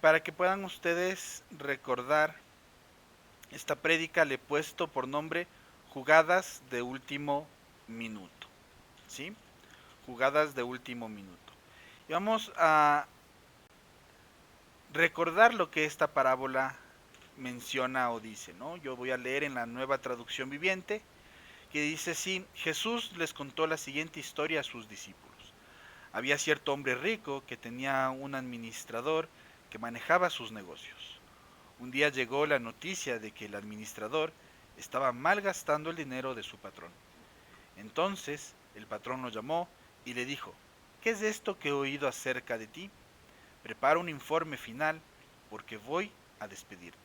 para que puedan ustedes recordar, esta prédica le he puesto por nombre Jugadas de último minuto. ¿Sí? Jugadas de último minuto. Y vamos a recordar lo que esta parábola menciona o dice, ¿no? Yo voy a leer en la Nueva Traducción Viviente, que dice así: Jesús les contó la siguiente historia a sus discípulos. Había cierto hombre rico que tenía un administrador que manejaba sus negocios. Un día llegó la noticia de que el administrador estaba malgastando el dinero de su patrón. Entonces el patrón lo llamó y le dijo: ¿Qué es esto que he oído acerca de ti? Prepara un informe final porque voy a despedirte.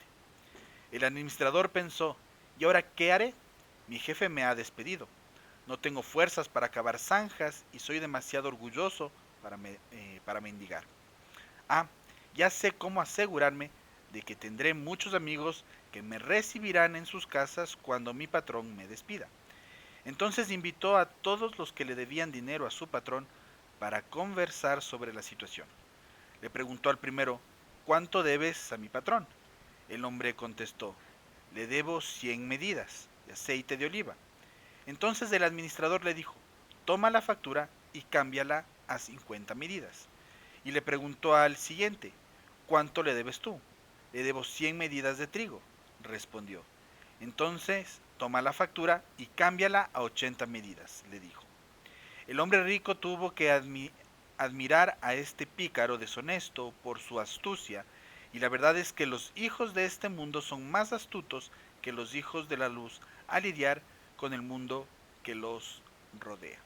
El administrador pensó: ¿y ahora qué haré? Mi jefe me ha despedido. No tengo fuerzas para cavar zanjas y soy demasiado orgulloso para mendigar. Ah, ya sé cómo asegurarme de que tendré muchos amigos que me recibirán en sus casas cuando mi patrón me despida. Entonces invitó a todos los que le debían dinero a su patrón para conversar sobre la situación. Le preguntó al primero: ¿cuánto debes a mi patrón? El hombre contestó: le debo 100 medidas de aceite de oliva. Entonces el administrador le dijo: toma la factura y cámbiala a 50 medidas. Y le preguntó al siguiente: ¿cuánto le debes tú? Le debo 100 medidas de trigo, respondió. Entonces toma la factura y cámbiala a 80 medidas, le dijo. El hombre rico tuvo que admirar a este pícaro deshonesto por su astucia, y la verdad es que los hijos de este mundo son más astutos que los hijos de la luz a lidiar con el mundo que los rodea.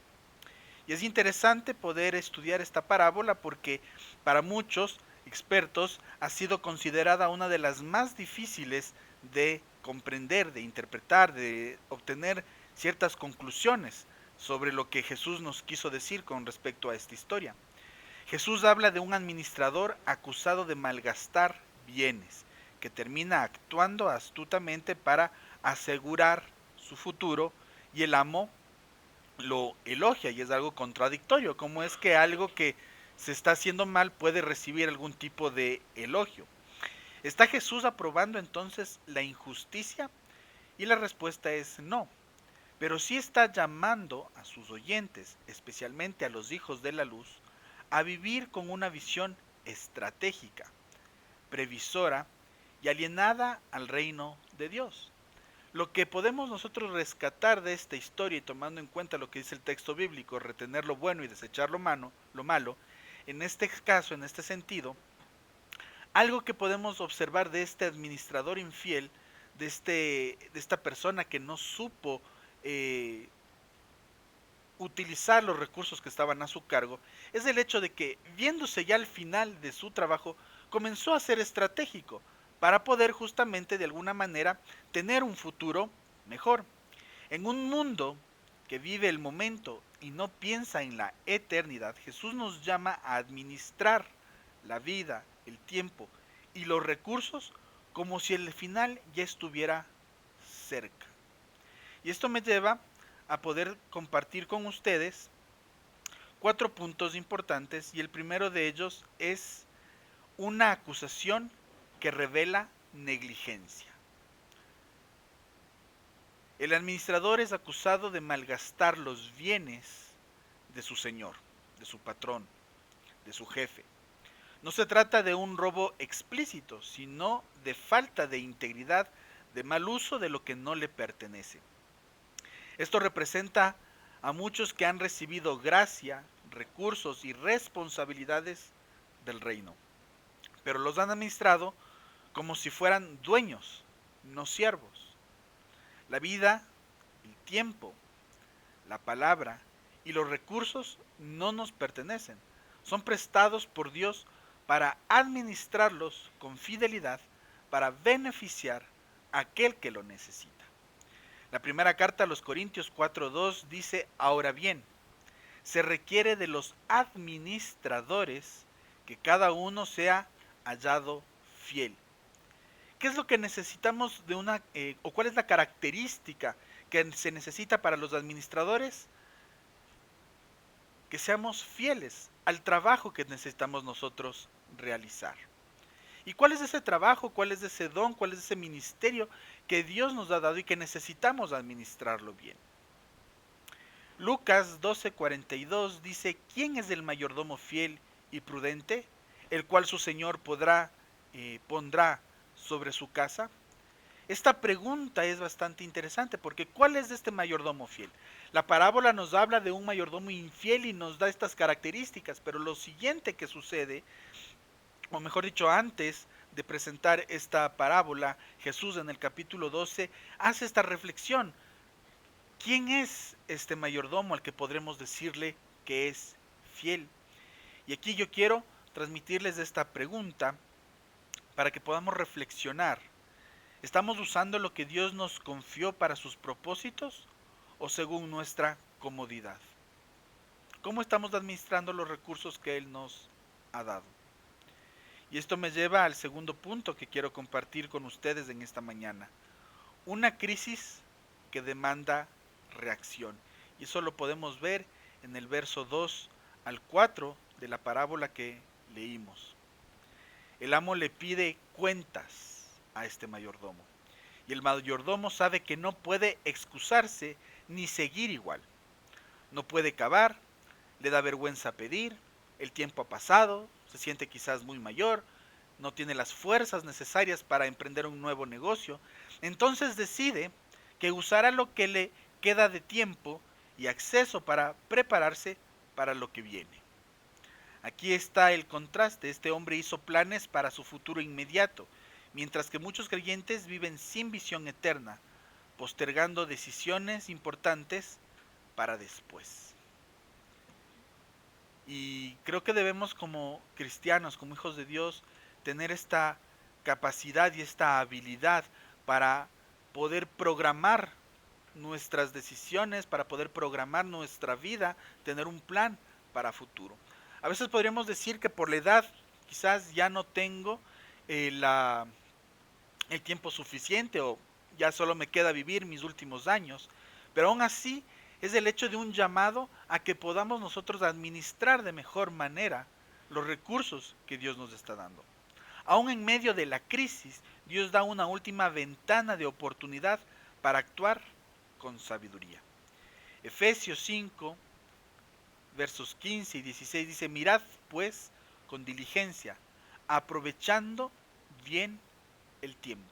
Y es interesante poder estudiar esta parábola porque para muchos expertos ha sido considerada una de las más difíciles de comprender, de interpretar, de obtener ciertas conclusiones sobre lo que Jesús nos quiso decir con respecto a esta historia. Jesús habla de un administrador acusado de malgastar bienes, que termina actuando astutamente para asegurar su futuro, y el amo lo elogia, y es algo contradictorio. ¿Cómo es que algo que se está haciendo mal puede recibir algún tipo de elogio? ¿Está Jesús aprobando entonces la injusticia? Y la respuesta es no. Pero sí está llamando a sus oyentes, especialmente a los hijos de la luz, a vivir con una visión estratégica, previsora y alienada al reino de Dios. Lo que podemos nosotros rescatar de esta historia, y tomando en cuenta lo que dice el texto bíblico, retener lo bueno y desechar lo malo, en este caso, en este sentido, algo que podemos observar de este administrador infiel, de esta persona que no supo eh, utilizar los recursos que estaban a su cargo, es el hecho de que, viéndose ya al final de su trabajo, comenzó a ser estratégico para poder justamente de alguna manera tener un futuro mejor. En un mundo que vive el momento y no piensa en la eternidad, Jesús nos llama a administrar la vida, el tiempo y los recursos como si el final ya estuviera cerca. Y esto me lleva a poder compartir con ustedes 4 puntos importantes, y el primero de ellos es una acusación que revela negligencia. El administrador es acusado de malgastar los bienes de su señor, de su patrón, de su jefe. No se trata de un robo explícito, sino de falta de integridad, de mal uso de lo que no le pertenece. Esto representa a muchos que han recibido gracia, recursos y responsabilidades del reino, pero los han administrado como si fueran dueños, no siervos. La vida, el tiempo, la palabra y los recursos no nos pertenecen. Son prestados por Dios para administrarlos con fidelidad, para beneficiar a aquel que lo necesita. La primera carta a los Corintios 4:2 dice: ahora bien, se requiere de los administradores que cada uno sea hallado fiel. ¿Qué es lo que necesitamos de o cuál es la característica que se necesita para los administradores? Que seamos fieles al trabajo que necesitamos nosotros realizar. ¿Y cuál es ese trabajo? ¿Cuál es ese don? ¿Cuál es ese ministerio que Dios nos ha dado y que necesitamos administrarlo bien? Lucas 12:42 dice: ¿Quién es el mayordomo fiel y prudente, el cual su señor pondrá sobre su casa? Esta pregunta es bastante interesante porque ¿cuál es este mayordomo fiel? La parábola nos habla de un mayordomo infiel y nos da estas características, pero lo siguiente que sucede, o mejor dicho, antes de presentar esta parábola, Jesús en el capítulo 12 hace esta reflexión. ¿Quién es este mayordomo al que podremos decirle que es fiel? Y aquí yo quiero transmitirles esta pregunta para que podamos reflexionar. ¿Estamos usando lo que Dios nos confió para sus propósitos o según nuestra comodidad? ¿Cómo estamos administrando los recursos que Él nos ha dado? Y esto me lleva al segundo punto que quiero compartir con ustedes en esta mañana. Una crisis que demanda reacción. Y eso lo podemos ver en el verso 2 al 4 de la parábola que leímos. El amo le pide cuentas a este mayordomo. Y el mayordomo sabe que no puede excusarse ni seguir igual. No puede cavar, le da vergüenza pedir, el tiempo ha pasado, se siente quizás muy mayor, no tiene las fuerzas necesarias para emprender un nuevo negocio. Entonces decide que usará lo que le queda de tiempo y acceso para prepararse para lo que viene. Aquí está el contraste. Este hombre hizo planes para su futuro inmediato, mientras que muchos creyentes viven sin visión eterna, postergando decisiones importantes para después. Y creo que debemos como cristianos, como hijos de Dios, tener esta capacidad y esta habilidad para poder programar nuestras decisiones, para poder programar nuestra vida, tener un plan para futuro. A veces podríamos decir que por la edad quizás ya no tengo el tiempo suficiente o ya solo me queda vivir mis últimos años, pero aún así es el hecho de un llamado a que podamos nosotros administrar de mejor manera los recursos que Dios nos está dando. Aún en medio de la crisis, Dios da una última ventana de oportunidad para actuar con sabiduría. Efesios 5, versos 15 y 16 dice: mirad pues con diligencia, aprovechando bien el tiempo.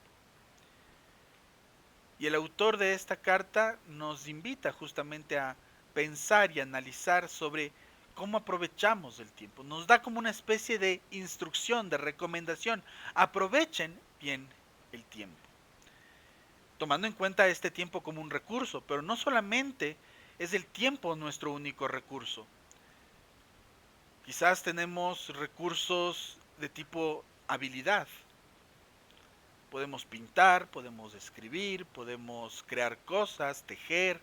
Y el autor de esta carta nos invita justamente a pensar y analizar sobre cómo aprovechamos el tiempo. Nos da como una especie de instrucción, de recomendación. Aprovechen bien el tiempo. Tomando en cuenta este tiempo como un recurso, pero no solamente es el tiempo nuestro único recurso. Quizás tenemos recursos de tipo habilidad. Podemos pintar, podemos escribir, podemos crear cosas, tejer,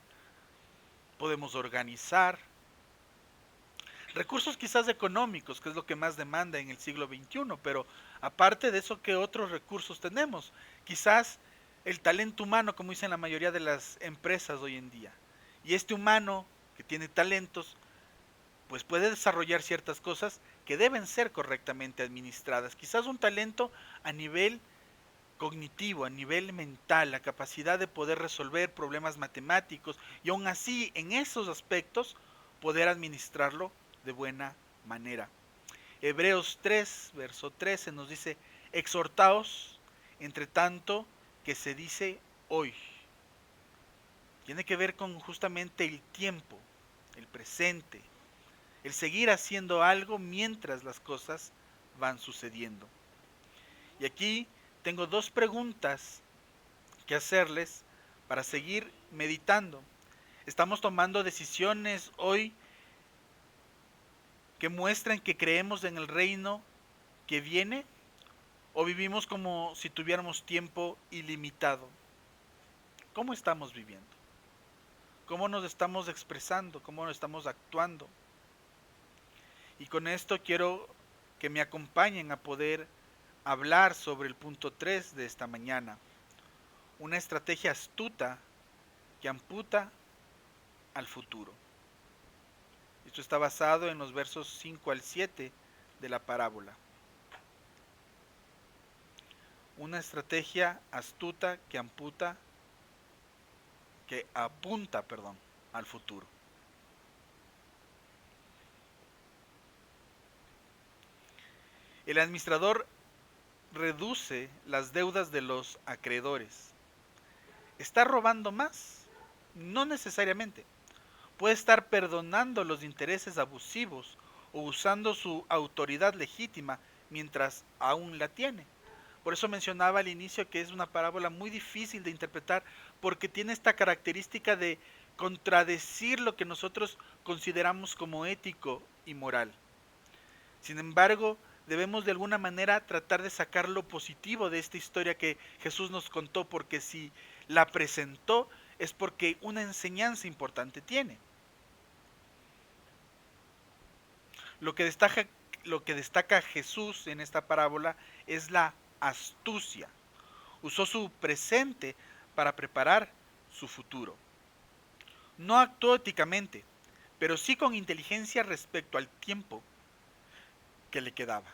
podemos organizar. Recursos quizás económicos, que es lo que más demanda en el siglo XXI, pero aparte de eso, ¿qué otros recursos tenemos? Quizás el talento humano, como dicen la mayoría de las empresas hoy en día. Y este humano que tiene talentos, pues puede desarrollar ciertas cosas que deben ser correctamente administradas. Quizás un talento a nivel cognitivo, a nivel mental, la capacidad de poder resolver problemas matemáticos y aún así en esos aspectos poder administrarlo de buena manera. Hebreos 3, verso 13 nos dice: exhortaos entre tanto que se dice hoy. Tiene que ver con justamente el tiempo, el presente, el seguir haciendo algo mientras las cosas van sucediendo. Y aquí tengo dos preguntas que hacerles para seguir meditando. ¿Estamos tomando decisiones hoy que muestran que creemos en el reino que viene? ¿O vivimos como si tuviéramos tiempo ilimitado? ¿Cómo estamos viviendo? ¿Cómo nos estamos expresando? ¿Cómo nos estamos actuando? Y con esto quiero que me acompañen a poder hablar sobre el punto 3 de esta mañana. Una estrategia astuta que amputa al futuro. Esto está basado en los versos 5 al 7 de la parábola. una estrategia astuta que apunta, perdón, al futuro. El administrador reduce las deudas de los acreedores. ¿Está robando más? No necesariamente. Puede estar perdonando los intereses abusivos o usando su autoridad legítima mientras aún la tiene. Por eso mencionaba al inicio que es una parábola muy difícil de interpretar porque tiene esta característica de contradecir lo que nosotros consideramos como ético y moral. Sin embargo, debemos de alguna manera tratar de sacar lo positivo de esta historia que Jesús nos contó, porque si la presentó es porque una enseñanza importante tiene. Lo que destaca, lo que destaca Jesús en esta parábola es la astucia. Usó su presente para preparar su futuro. No actuó éticamente, pero sí con inteligencia respecto al tiempo que le quedaba.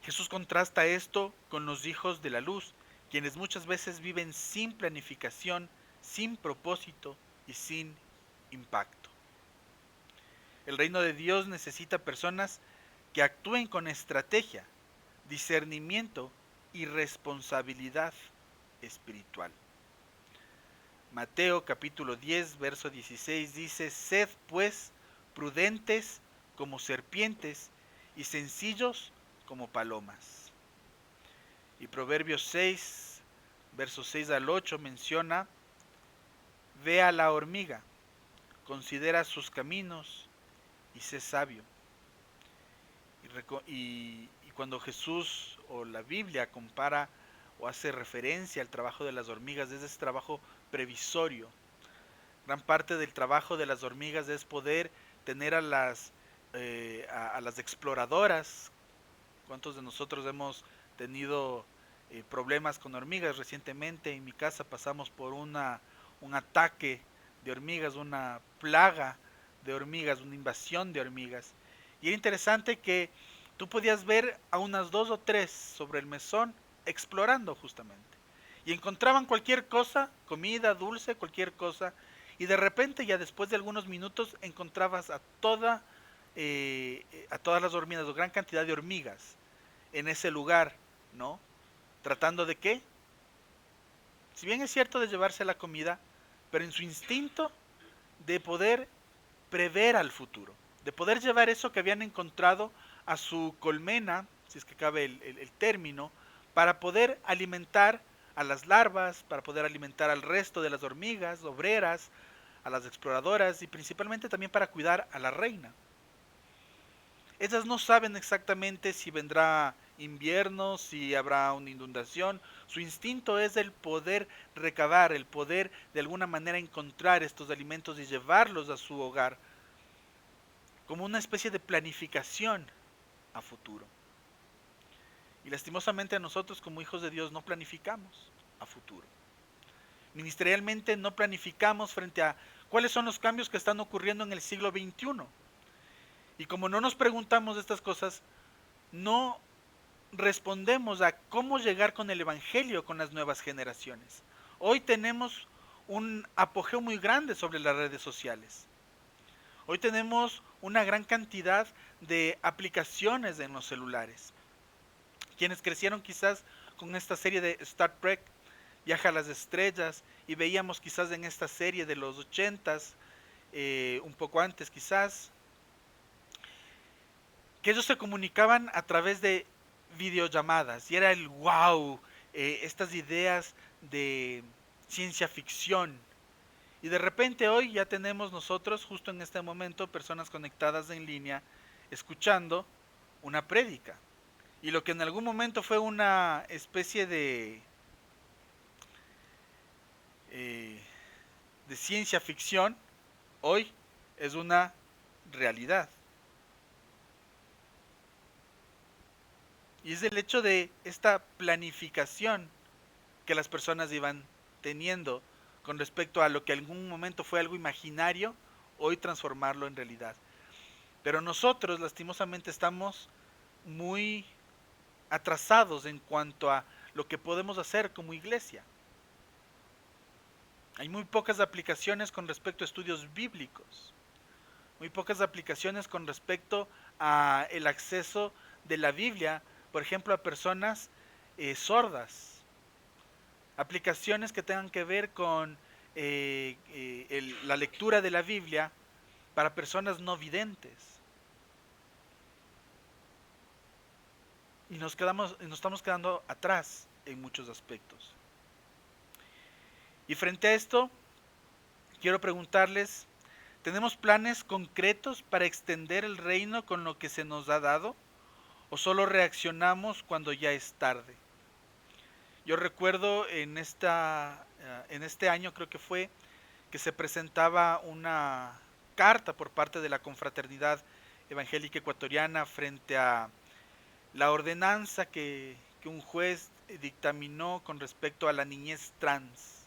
Jesús contrasta esto con los hijos de la luz, quienes muchas veces viven sin planificación, sin propósito y sin impacto. El reino de Dios necesita personas que actúen con estrategia, discernimiento y responsabilidad espiritual. Mateo capítulo 10, verso 16 dice: Sed pues prudentes como serpientes y sencillos como palomas. Y Proverbios 6, versos 6 al 8 menciona: Ve a la hormiga, considera sus caminos y sé sabio. Y cuando Jesús o la Biblia compara o hace referencia al trabajo de las hormigas, es ese trabajo previsorio. Gran parte del trabajo de las hormigas es poder tener a las exploradoras. ¿Cuántos de nosotros hemos tenido problemas con hormigas? Recientemente en mi casa pasamos por un ataque de hormigas, una plaga de hormigas, una invasión de hormigas. Y era interesante que tú podías ver a unas dos o tres sobre el mesón explorando justamente. Y encontraban cualquier cosa, comida, dulce, cualquier cosa. Y de repente ya después de algunos minutos encontrabas a todas las hormigas, o gran cantidad de hormigas en ese lugar, ¿no? Tratando de qué, si bien es cierto de llevarse la comida, pero en su instinto de poder prever al futuro, de poder llevar eso que habían encontrado a su colmena, si es que cabe el término, para poder alimentar a las larvas, para poder alimentar al resto de las hormigas, obreras, a las exploradoras y principalmente también para cuidar a la reina. Ellas no saben exactamente si vendrá invierno, si habrá una inundación. Su instinto es el poder recabar, el poder de alguna manera encontrar estos alimentos y llevarlos a su hogar como una especie de planificación a futuro. Y lastimosamente nosotros como hijos de Dios no planificamos a futuro. Ministerialmente no planificamos frente a cuáles son los cambios que están ocurriendo en el siglo XXI. Y como no nos preguntamos estas cosas, no respondemos a cómo llegar con el Evangelio con las nuevas generaciones. Hoy tenemos un apogeo muy grande sobre las redes sociales. Hoy tenemos una gran cantidad de aplicaciones en los celulares. Quienes crecieron quizás con esta serie de Star Trek, Viaja a las Estrellas, y veíamos quizás en esta serie de los 80s, un poco antes quizás, que ellos se comunicaban a través de videollamadas y era el wow, estas ideas de ciencia ficción. Y de repente hoy ya tenemos nosotros, justo en este momento, personas conectadas en línea, escuchando una prédica. Y lo que en algún momento fue una especie eh, de ciencia ficción, hoy es una realidad. Y es el hecho de esta planificación que las personas iban teniendo con respecto a lo que en algún momento fue algo imaginario, hoy transformarlo en realidad. Pero nosotros lastimosamente estamos muy atrasados en cuanto a lo que podemos hacer como iglesia. Hay muy pocas aplicaciones con respecto a estudios bíblicos, muy pocas aplicaciones con respecto a el acceso de la Biblia, por ejemplo, a personas sordas, aplicaciones que tengan que ver con la lectura de la Biblia para personas no videntes. Y nos estamos quedando atrás en muchos aspectos. Y frente a esto, quiero preguntarles, ¿tenemos planes concretos para extender el reino con lo que se nos ha dado? ¿O solo reaccionamos cuando ya es tarde? Yo recuerdo en este año creo que fue, que se presentaba una carta por parte de la Confraternidad Evangélica Ecuatoriana frente a la ordenanza que un juez dictaminó con respecto a la niñez trans.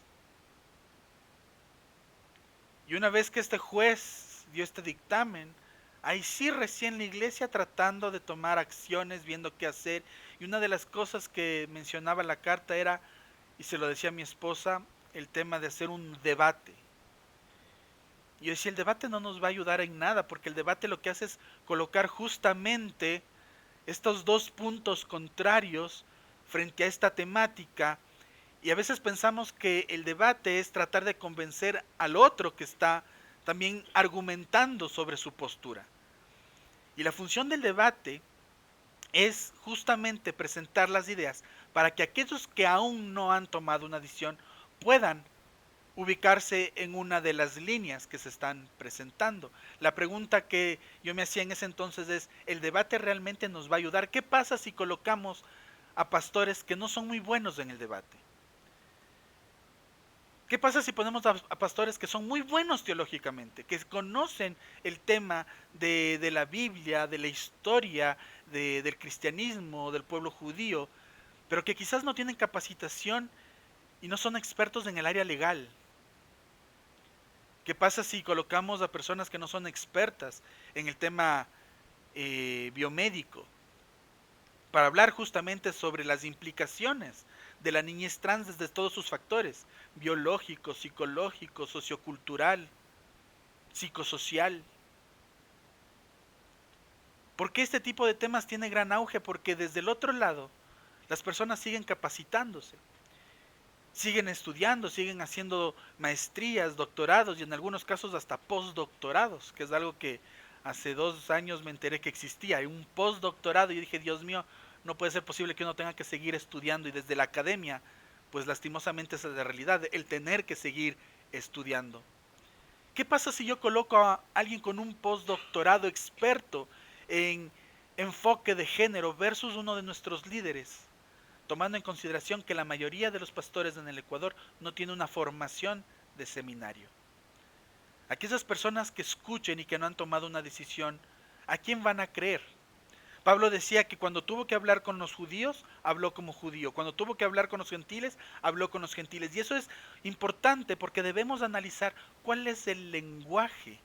Y una vez que este juez dio este dictamen, ahí sí recién la iglesia tratando de tomar acciones, viendo qué hacer. Y una de las cosas que mencionaba la carta era, y se lo decía a mi esposa, el tema de hacer un debate. Y yo decía, el debate no nos va a ayudar en nada, porque el debate lo que hace es colocar justamente estos dos puntos contrarios frente a esta temática. Y a veces pensamos que el debate es tratar de convencer al otro que está también argumentando sobre su postura. Y la función del debate es justamente presentar las ideas para que aquellos que aún no han tomado una decisión puedan ubicarse en una de las líneas que se están presentando. La pregunta que yo me hacía en ese entonces es, ¿el debate realmente nos va a ayudar? ¿Qué pasa si colocamos a pastores que no son muy buenos en el debate? ¿Qué pasa si ponemos a pastores que son muy buenos teológicamente, que conocen el tema de la Biblia, de la historia, del cristianismo, del pueblo judío, pero que quizás no tienen capacitación y no son expertos en el área legal? ¿Qué pasa si colocamos a personas que no son expertas en el tema biomédico para hablar justamente sobre las implicaciones de la niñez trans desde todos sus factores, biológico, psicológico, sociocultural, psicosocial? ¿Por qué este tipo de temas tiene gran auge? Porque desde el otro lado las personas siguen capacitándose, siguen estudiando, siguen haciendo maestrías, doctorados y en algunos casos hasta postdoctorados, que es algo que hace 2 años me enteré que existía, hay un postdoctorado y dije, Dios mío, no puede ser posible que uno tenga que seguir estudiando y desde la academia, pues lastimosamente esa es la realidad, el tener que seguir estudiando. ¿Qué pasa si yo coloco a alguien con un postdoctorado experto en enfoque de género versus uno de nuestros líderes? Tomando en consideración que la mayoría de los pastores en el Ecuador no tiene una formación de seminario. Aquellas personas que escuchen y que no han tomado una decisión, ¿a quién van a creer? Pablo decía que cuando tuvo que hablar con los judíos, habló como judío. Cuando tuvo que hablar con los gentiles, habló con los gentiles. Y eso es importante porque debemos analizar cuál es el lenguaje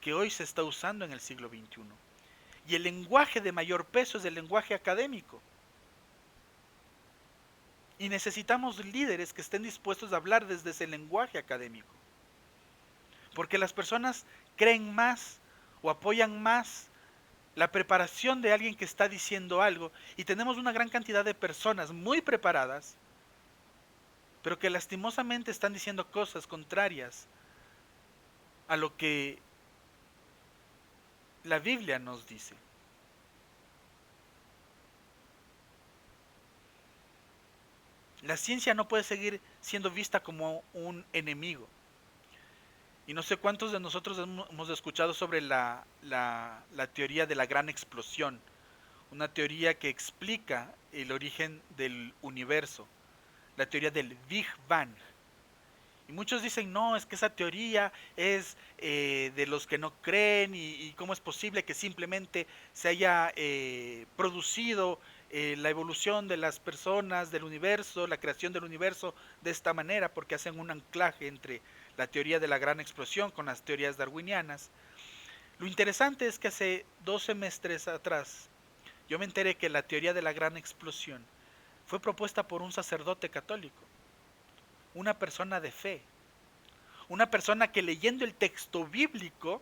que hoy se está usando en el siglo XXI. Y el lenguaje de mayor peso es el lenguaje académico. Y necesitamos líderes que estén dispuestos a hablar desde ese lenguaje académico. Porque las personas creen más o apoyan más la preparación de alguien que está diciendo algo. Y tenemos una gran cantidad de personas muy preparadas, pero que lastimosamente están diciendo cosas contrarias a lo que la Biblia nos dice. La ciencia no puede seguir siendo vista como un enemigo. Y no sé cuántos de nosotros hemos escuchado sobre la teoría de la gran explosión, una teoría que explica el origen del universo, la teoría del Big Bang. Y muchos dicen, no, es que esa teoría es de los que no creen y cómo es posible que simplemente se haya producido la evolución de las personas, del universo, la creación del universo de esta manera, porque hacen un anclaje entre la teoría de la gran explosión con las teorías darwinianas. Lo interesante es que hace 2 semestres atrás Yo me enteré que la teoría de la gran explosión fue propuesta por un sacerdote católico, una persona de fe, una persona que leyendo el texto bíblico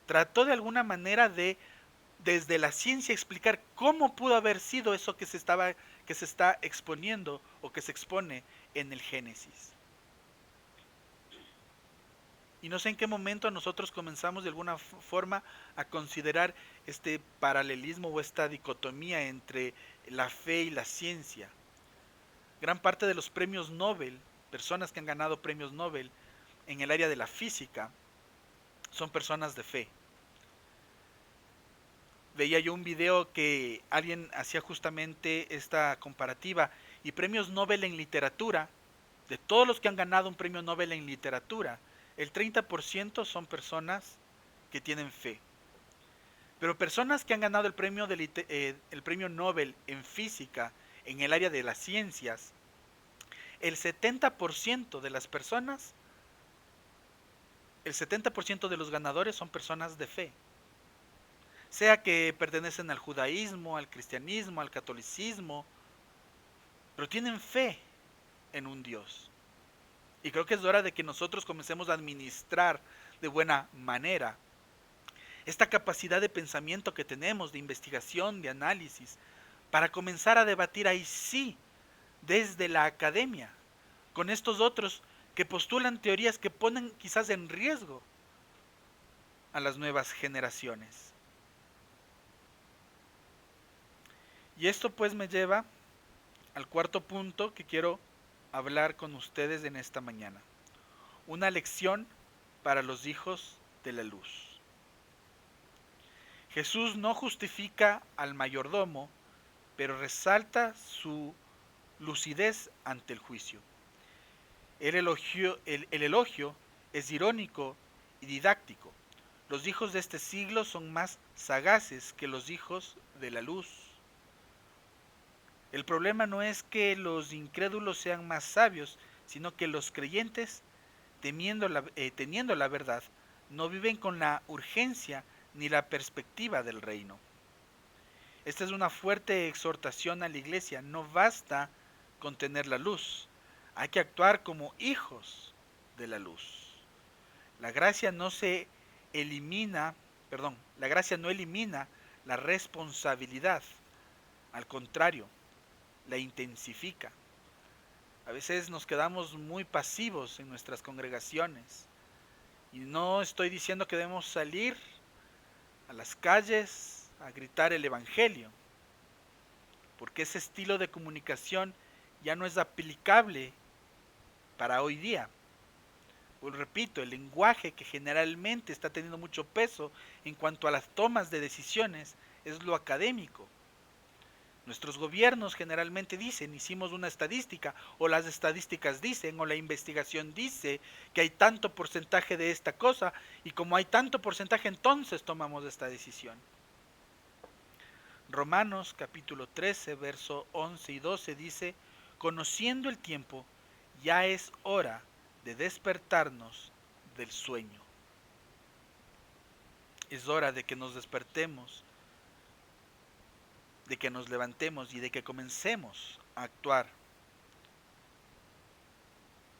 trató de alguna manera de, desde la ciencia, explicar cómo pudo haber sido eso que se está exponiendo o que se expone en el Génesis. Y no sé en qué momento nosotros comenzamos de alguna forma a considerar este paralelismo o esta dicotomía entre la fe y la ciencia. Gran parte de los premios Nobel, personas que han ganado premios Nobel en el área de la física, son personas de fe. Veía yo un video que alguien hacía justamente esta comparativa y premios Nobel en literatura, de todos los que han ganado un premio Nobel en literatura, el 30% son personas que tienen fe. Pero personas que han ganado el premio Nobel en física, en el área de las ciencias, el 70% de las personas, el 70% de los ganadores son personas de fe. Sea que pertenecen al judaísmo, al cristianismo, al catolicismo, pero tienen fe en un Dios. Y creo que es hora de que nosotros comencemos a administrar de buena manera esta capacidad de pensamiento que tenemos, de investigación, de análisis, para comenzar a debatir ahí sí, desde la academia, con estos otros que postulan teorías que ponen quizás en riesgo a las nuevas generaciones. Y esto pues me lleva al cuarto punto que quiero hablar con ustedes en esta mañana. Una lección para los hijos de la luz. Jesús no justifica al mayordomo, pero resalta su lucidez ante el juicio. El elogio es irónico y didáctico. Los hijos de este siglo son más sagaces que los hijos de la luz. El problema no es que los incrédulos sean más sabios, sino que los creyentes, teniendo la verdad, no viven con la urgencia ni la perspectiva del reino. Esta es una fuerte exhortación a la iglesia. No basta con tener la luz, hay que actuar como hijos de la luz. La gracia no se elimina, la gracia no elimina la responsabilidad, al contrario, la intensifica. A veces nos quedamos muy pasivos en nuestras congregaciones y no estoy diciendo que debemos salir a las calles a gritar el evangelio, porque ese estilo de comunicación ya no es aplicable para hoy día. Pues repito, el lenguaje que generalmente está teniendo mucho peso en cuanto a las tomas de decisiones es lo académico. Nuestros gobiernos generalmente dicen, hicimos una estadística, o las estadísticas dicen, o la investigación dice que hay tanto porcentaje de esta cosa, y como hay tanto porcentaje, entonces tomamos esta decisión. Romanos capítulo 13, verso 11 y 12 dice, conociendo el tiempo, ya es hora de despertarnos del sueño. Es hora de que nos despertemos, de que nos levantemos y de que comencemos a actuar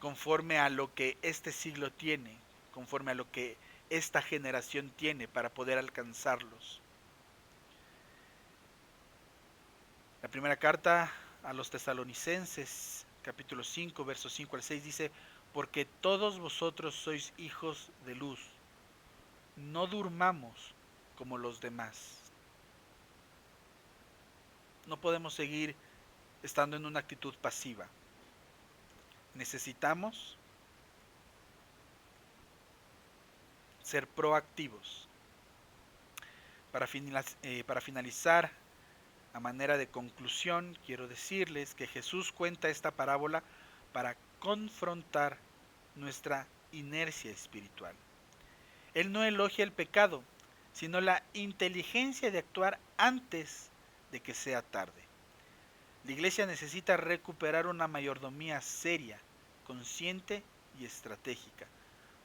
conforme a lo que este siglo tiene, conforme a lo que esta generación tiene para poder alcanzarlos. La primera carta a los tesalonicenses, capítulo 5, versos 5 al 6 dice, porque todos vosotros sois hijos de luz, no durmamos como los demás. No podemos seguir estando en una actitud pasiva. Necesitamos ser proactivos. Para finalizar, a manera de conclusión, quiero decirles que Jesús cuenta esta parábola para confrontar nuestra inercia espiritual. Él no elogia el pecado, sino la inteligencia de actuar antes de que sea tarde. La iglesia necesita recuperar una mayordomía seria, consciente y estratégica,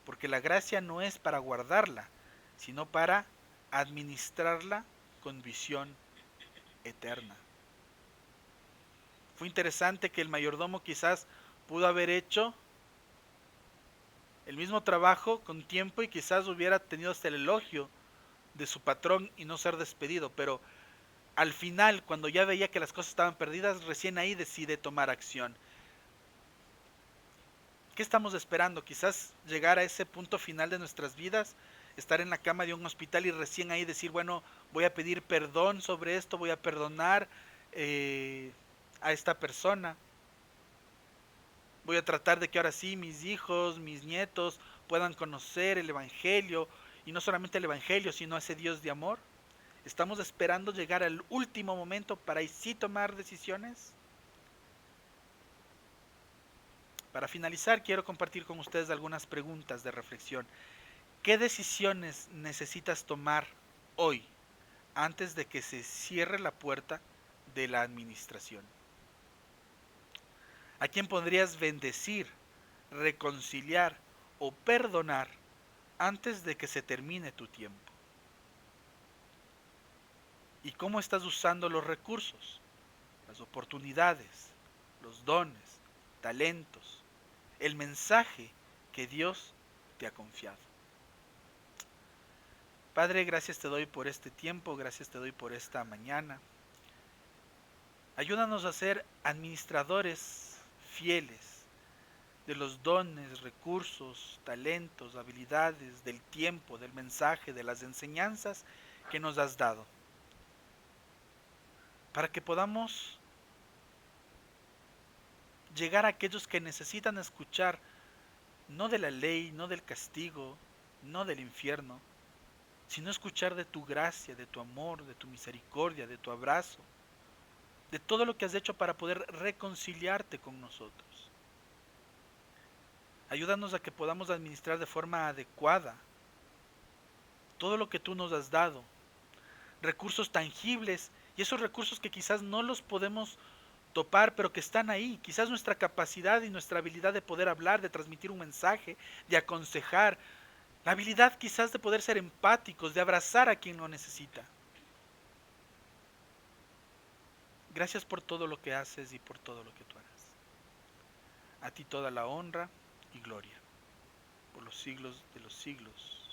porque la gracia no es para guardarla, sino para administrarla con visión eterna. Fue interesante que el mayordomo quizás pudo haber hecho el mismo trabajo con tiempo y quizás hubiera tenido hasta el elogio de su patrón y no ser despedido, pero al final, cuando ya veía que las cosas estaban perdidas, recién ahí decide tomar acción. ¿Qué estamos esperando? Quizás llegar a ese punto final de nuestras vidas, estar en la cama de un hospital y recién ahí decir, bueno, voy a pedir perdón sobre esto, voy a perdonar eh, a esta persona. Voy a tratar de que ahora sí mis hijos, mis nietos puedan conocer el Evangelio, y no solamente el Evangelio, sino a ese Dios de amor. ¿Estamos esperando llegar al último momento para ahí sí tomar decisiones? Para finalizar, quiero compartir con ustedes algunas preguntas de reflexión. ¿Qué decisiones necesitas tomar hoy antes de que se cierre la puerta de la administración? ¿A quién podrías bendecir, reconciliar o perdonar antes de que se termine tu tiempo? ¿Y cómo estás usando los recursos, las oportunidades, los dones, talentos, el mensaje que Dios te ha confiado? Padre, gracias te doy por este tiempo, gracias te doy por esta mañana. Ayúdanos a ser administradores fieles de los dones, recursos, talentos, habilidades, del tiempo, del mensaje, de las enseñanzas que nos has dado, para que podamos llegar a aquellos que necesitan escuchar, no de la ley, no del castigo, no del infierno, sino escuchar de tu gracia, de tu amor, de tu misericordia, de tu abrazo, de todo lo que has hecho para poder reconciliarte con nosotros. Ayúdanos a que podamos administrar de forma adecuada todo lo que tú nos has dado, recursos tangibles y esos recursos que quizás no los podemos topar, pero que están ahí. Quizás nuestra capacidad y nuestra habilidad de poder hablar, de transmitir un mensaje, de aconsejar, la habilidad quizás de poder ser empáticos, de abrazar a quien lo necesita. Gracias por todo lo que haces y por todo lo que tú harás. A ti toda la honra y gloria por los siglos de los siglos.